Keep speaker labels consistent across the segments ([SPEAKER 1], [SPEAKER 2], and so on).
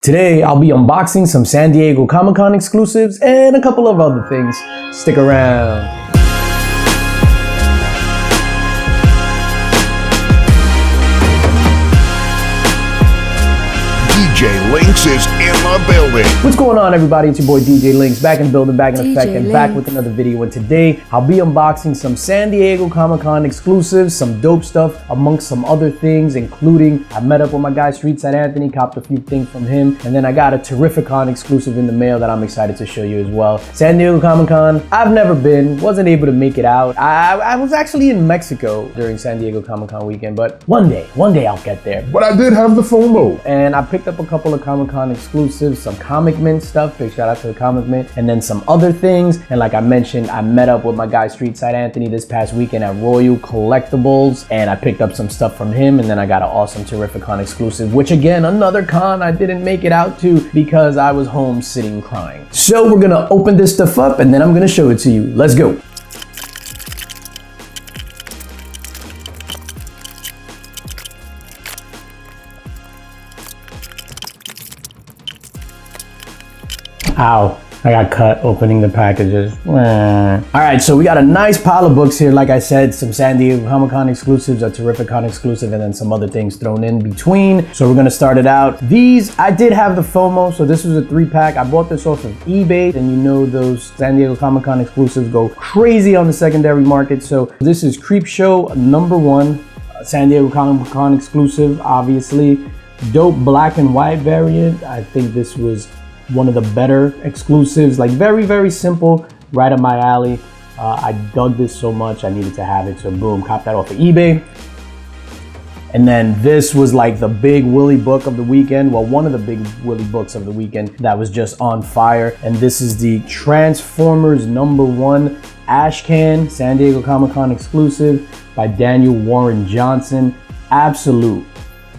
[SPEAKER 1] Today, I'll be unboxing some San Diego Comic-Con exclusives and a couple of other things. Stick around.
[SPEAKER 2] DJ Links is in the building.
[SPEAKER 1] What's going on, everybody? It's your boy DJ Links, back in the building, back in effect, and back with another video. And today, I'll be unboxing some San Diego Comic-Con exclusives, some dope stuff, amongst some other things, including I met up with my guy Streetside Anthony, copped a few things from him, and then I got a Terrificon exclusive in the mail that I'm excited to show you as well. San Diego Comic-Con, I've never been, wasn't able to make it out. I was actually in Mexico during San Diego Comic-Con weekend, but one day I'll get there.
[SPEAKER 2] But I did have the FOMO.
[SPEAKER 1] And I picked up a couple of Comic-Con exclusives, some Comic Mint stuff, big shout out to the Comic Mint, and then some other things. And like I mentioned, I met up with my guy Streetside Anthony this past weekend at Royal Collectibles, and I picked up some stuff from him, and then I got an awesome Terrificon exclusive, which again, another con I didn't make it out to because I was home sitting crying. So we're gonna open this stuff up and then I'm gonna show it to you. Let's go. Ow, I got cut opening the packages. All right, so we got a nice pile of books here. Like I said, some San Diego Comic-Con exclusives, a Terrificon exclusive, and then some other things thrown in between. So we're gonna start it out. These, I did have the FOMO, so this was a 3-pack. I bought this off of eBay, and you know those San Diego Comic-Con exclusives go crazy on the secondary market. So this is Creepshow #1, San Diego Comic-Con exclusive, obviously. Dope black and white variant. I think this was one of the better exclusives, like very simple, right up my alley. I dug this so much, I needed to have it, so boom, copped that off of eBay. And then this was like the big Willy book of the weekend, well, one of the big Willy books of the weekend that was just on fire. And this is the Transformers #1 Ashcan San Diego Comic-Con exclusive by Daniel Warren Johnson. Absolute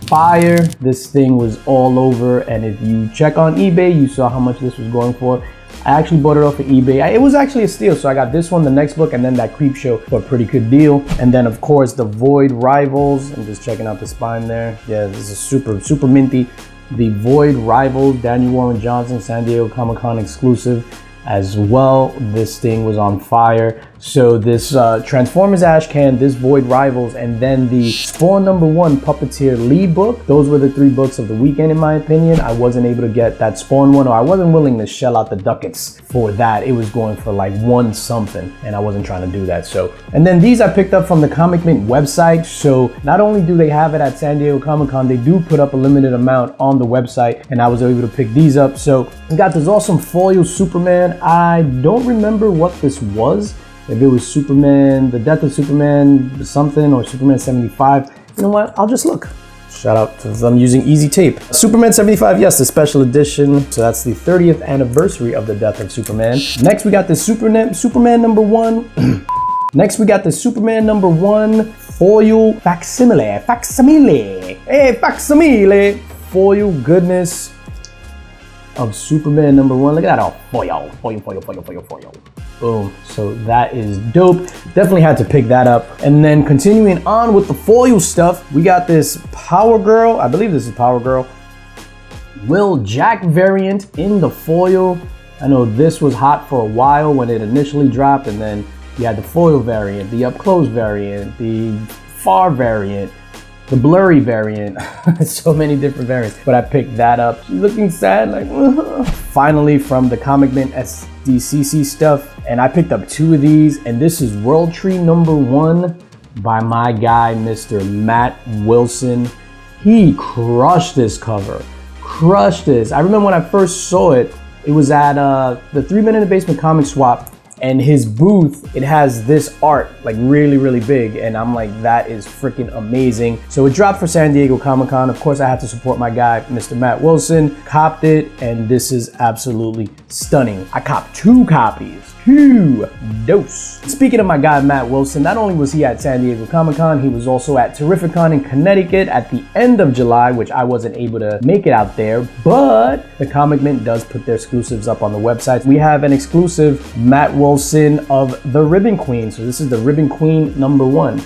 [SPEAKER 1] fire. This thing was all over, and if you check on eBay, you saw how much this was going for. I actually bought it off of eBay. It was actually a steal, so I got this one, the next book, and then that Creepshow for a pretty good deal. And then of course the Void Rivals. I'm just checking out the spine there. Yeah, this is super minty. The Void Rivals, Daniel Warren Johnson, San Diego Comic-Con exclusive as well. This thing was on fire. So this Transformers Ashcan, this Void Rivals, and then the Spawn #1 Puppeteer Lee book. Those were the 3 books of the weekend, in my opinion. I wasn't able to get that Spawn one, or I wasn't willing to shell out the ducats for that. It was going for like 1 something, and I wasn't trying to do that. So, and then these I picked up from the Comic Mint website. So not only do they have it at San Diego Comic-Con, they do put up a limited amount on the website, and I was able to pick these up. So we got this awesome foil Superman. I don't remember what this was. If it was Superman, the Death of Superman something, or Superman 75. You know what? I'll just look. Shout out to them using easy tape. Superman 75, yes, the special edition. So that's the 30th anniversary of the death of Superman. Next, we got the Superman #1. Next, we got the Superman #1 foil facsimile. Hey, facsimile. Foil goodness of Superman #1. Look at that, all foil. Boom, so that is dope. Definitely had to pick that up. And then continuing on with the foil stuff, we got this Power Girl, I believe this is Power Girl, Will Jack variant in the foil. I know this was hot for a while when it initially dropped, and then you had the foil variant, the up close variant, the far variant, the blurry variant. So many different variants, but I picked that up. Looking sad, like finally from the Comic Mint SDCC stuff. And I picked up 2 of these, and this is World Tree #1 by my guy, Mr. Matt Wilson. He crushed this cover, crushed this. I remember when I first saw it, it was at the 3 Men in the Basement comic swap, and his booth, it has this art, like really big, and I'm like, that is freaking amazing. So it dropped for San Diego Comic-Con. Of course, I had to support my guy, Mr. Matt Wilson, copped it, and this is absolutely stunning. I copped 2 copies. 2 dose. Speaking of my guy, Matt Wilson, not only was he at San Diego Comic-Con, he was also at Terrificon in Connecticut at the end of July, which I wasn't able to make it out there, but the Comic Mint does put their exclusives up on the website. We have an exclusive Matt Wilson of the Ribbon Queen. So this is the Ribbon Queen #1.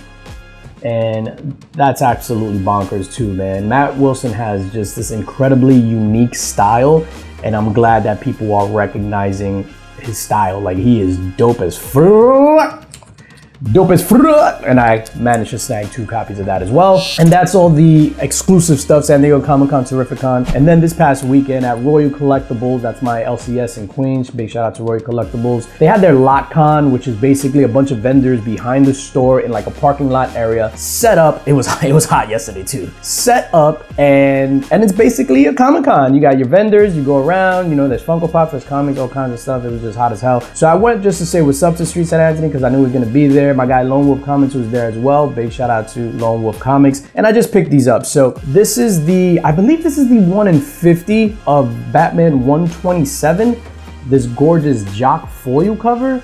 [SPEAKER 1] and that's absolutely bonkers too, man. Matt Wilson has just this incredibly unique style, and I'm glad that people are recognizing his style. Like, he is dope as fruit. And I managed to snag 2 copies of that as well. And that's all the exclusive stuff, San Diego Comic-Con, Terrificon. And then this past weekend at Royal Collectibles, that's my LCS in Queens, big shout out to Royal Collectibles. They had their LotCon, which is basically a bunch of vendors behind the store in like a parking lot area set up. It was hot yesterday too. Set up, and it's basically a Comic-Con. You got your vendors, you go around, you know, there's Funko Pops, there's comics, all kinds of stuff. It was just hot as hell. So I went just to say what's up to Street St. Anthony because I knew he was gonna be there. My guy Lone Wolf Comics was there as well. Big shout out to Lone Wolf Comics. And I just picked these up. So this is I believe this is the 1 in 50 of Batman 127. This gorgeous Jock foil cover.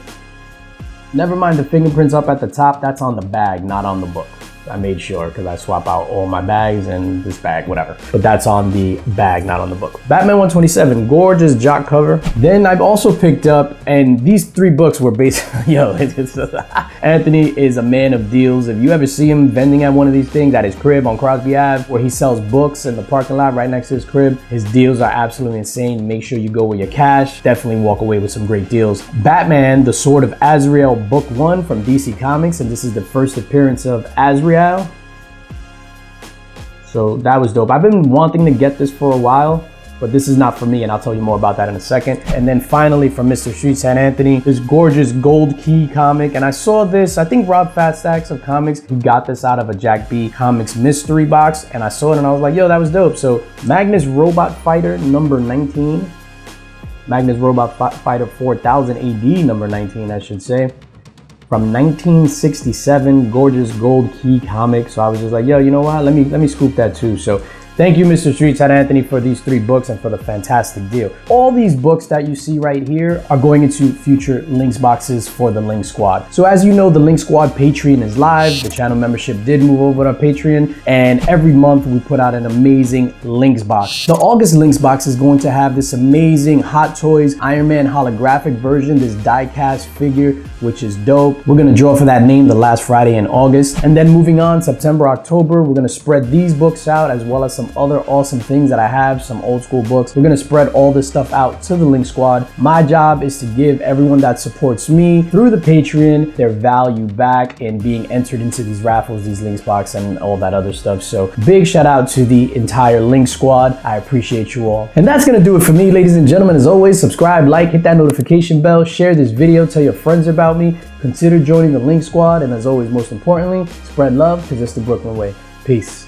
[SPEAKER 1] Never mind the fingerprints up at the top. That's on the bag, not on the book. I made sure because I swap out all my bags and this bag, whatever. But that's on the bag, not on the book. Batman 127, gorgeous Jock cover. Then I've also picked up, and these 3 books were basically, Anthony is a man of deals. If you ever see him vending at one of these things at his crib on Crosby Ave, where he sells books in the parking lot right next to his crib, his deals are absolutely insane. Make sure you go with your cash. Definitely walk away with some great deals. Batman, the Sword of Azrael, book 1 from DC Comics, and this is the first appearance of Azrael. So that was dope. I've been wanting to get this for a while, but this is not for me, and I'll tell you more about that in a second. And then finally from Mr. Street St. Anthony, this gorgeous Gold Key comic. And I saw this, I think Rob Fatstacks of Comics, he got this out of a Jack B Comics mystery box, and I saw it and I was like, yo, that was dope. So Magnus Robot Fighter number 19, Magnus Robot Fighter 4000 AD number 19, I should say. From 1967, gorgeous Gold Key comic. So I was just like, yo, you know what? Let me scoop that too. So thank you, Mr. Street St. Anthony, for these 3 books and for the fantastic deal. All these books that you see right here are going into future links boxes for the Link Squad. So as you know, the Link Squad Patreon is live. The channel membership did move over to Patreon, and every month we put out an amazing links box. The August links box is going to have this amazing Hot Toys Iron Man holographic version, this die-cast figure, which is dope. We're gonna draw for that name the last Friday in August. And then moving on, September, October, we're gonna spread these books out as well as some other awesome things that I have, some old school books. We're gonna spread all this stuff out to the Link Squad. My job is to give everyone that supports me through the Patreon their value back in being entered into these raffles, these links box, and all that other stuff. So big shout out to the entire Link Squad. I appreciate you all. And that's gonna do it for me, ladies and gentlemen. As always, subscribe, like, hit that notification bell, share this video, tell your friends about me, consider joining the Link Squad, and as always, most importantly, spread love because it's the Brooklyn way. Peace.